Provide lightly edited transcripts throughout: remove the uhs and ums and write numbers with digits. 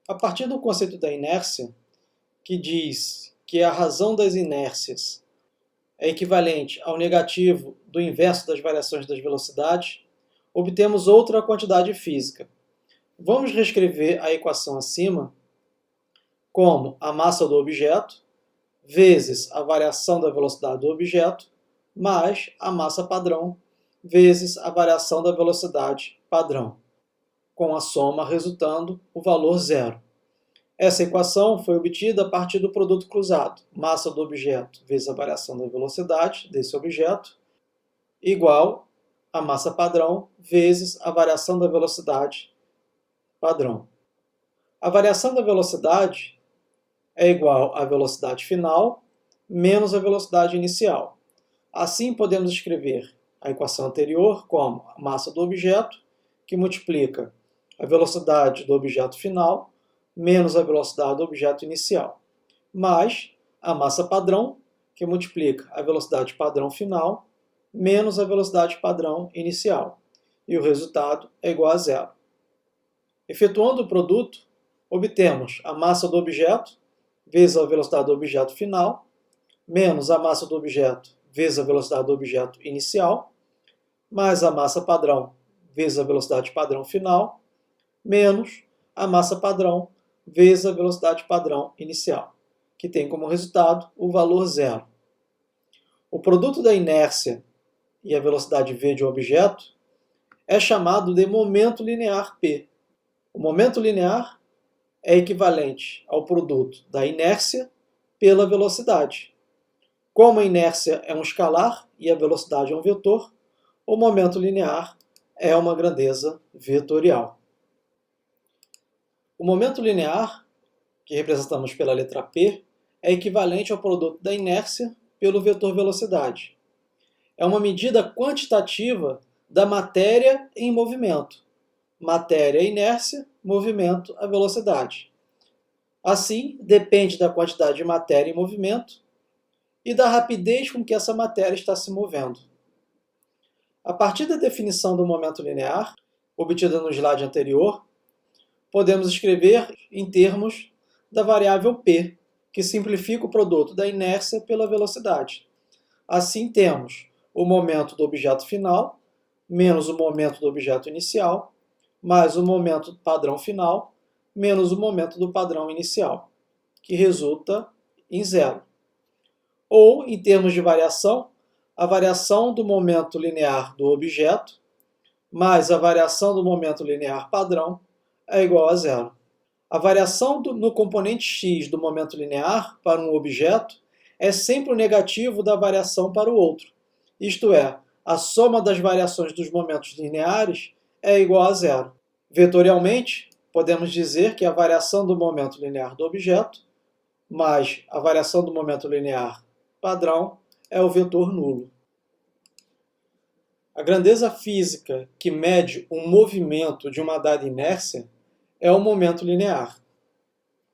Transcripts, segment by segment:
A partir do conceito da inércia, que diz que a razão das inércias é equivalente ao negativo do inverso das variações das velocidades, obtemos outra quantidade física. Vamos reescrever a equação acima como a massa do objeto vezes a variação da velocidade do objeto mais a massa padrão vezes a variação da velocidade padrão, com a soma resultando o valor zero. Essa equação foi obtida a partir do produto cruzado, massa do objeto vezes a variação da velocidade desse objeto, igual a massa padrão vezes a variação da velocidade padrão. A variação da velocidade é igual à velocidade final menos a velocidade inicial. Assim, podemos escrever a equação anterior como a massa do objeto, que multiplica a velocidade do objeto final menos a velocidade do objeto inicial, mais a massa padrão, que multiplica a velocidade padrão final menos a velocidade padrão inicial. E o resultado é igual a zero. Efetuando o produto, obtemos a massa do objeto vezes a velocidade do objeto final, menos a massa do objeto vezes a velocidade do objeto inicial, mais a massa padrão vezes a velocidade padrão final, menos a massa padrão vezes a velocidade padrão inicial, que tem como resultado o valor zero. O produto da inércia e a velocidade v de um objeto é chamado de momento linear P. O momento linear é equivalente ao produto da inércia pela velocidade. Como a inércia é um escalar e a velocidade é um vetor, o momento linear é uma grandeza vetorial. O momento linear, que representamos pela letra P, é equivalente ao produto da inércia pelo vetor velocidade. É uma medida quantitativa da matéria em movimento. Matéria é inércia, movimento a velocidade. Assim, depende da quantidade de matéria em movimento e da rapidez com que essa matéria está se movendo. A partir da definição do momento linear, obtida no slide anterior, podemos escrever em termos da variável P, que simplifica o produto da inércia pela velocidade. Assim, temos o momento do objeto final, menos o momento do objeto inicial, mais o momento padrão final, menos o momento do padrão inicial, que resulta em zero. Ou, em termos de variação, a variação do momento linear do objeto mais a variação do momento linear padrão é igual a zero. A variação no componente x do momento linear para um objeto é sempre o negativo da variação para o outro. Isto é, a soma das variações dos momentos lineares é igual a zero. Vetorialmente, podemos dizer que a variação do momento linear do objeto mais a variação do momento linear padrão é o vetor nulo. A grandeza física que mede o movimento de uma dada inércia é o momento linear.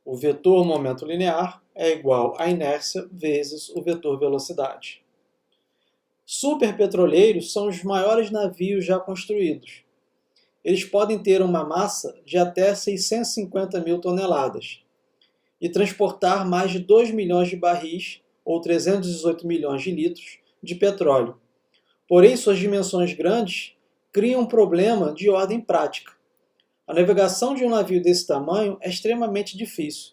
O vetor momento linear é igual à inércia vezes o vetor velocidade. Superpetroleiros são os maiores navios já construídos. Eles podem ter uma massa de até 650 mil toneladas e transportar mais de 2 milhões de barris, ou 318 milhões de litros, de petróleo. Porém, suas dimensões grandes criam um problema de ordem prática. A navegação de um navio desse tamanho é extremamente difícil.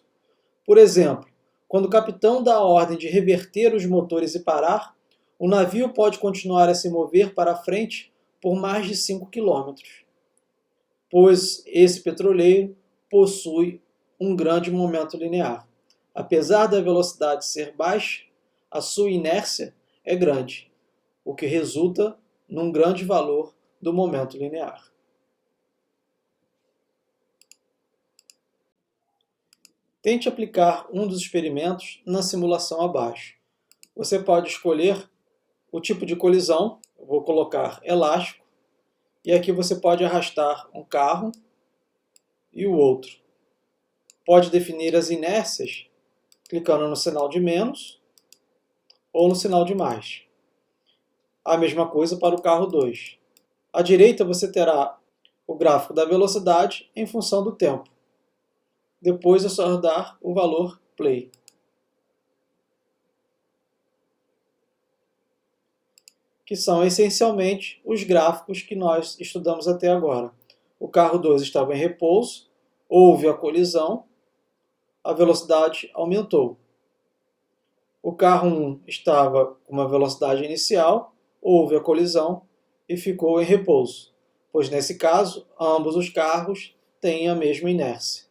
Por exemplo, quando o capitão dá a ordem de reverter os motores e parar, o navio pode continuar a se mover para frente por mais de 5 km, pois esse petroleiro possui um grande momento linear. Apesar da velocidade ser baixa, a sua inércia é grande, o que resulta num grande valor do momento linear. Tente aplicar um dos experimentos na simulação abaixo. Você pode escolher o tipo de colisão, eu vou colocar elástico, e aqui você pode arrastar um carro e o outro. Pode definir as inércias clicando no sinal de menos ou no sinal de mais. A mesma coisa para o carro 2. À direita você terá o gráfico da velocidade em função do tempo. Depois é só dar o valor play. Que são essencialmente os gráficos que nós estudamos até agora. O carro 2 estava em repouso, houve a colisão, a velocidade aumentou. O carro 1 estava com uma velocidade inicial, houve a colisão e ficou em repouso, pois nesse caso ambos os carros têm a mesma inércia.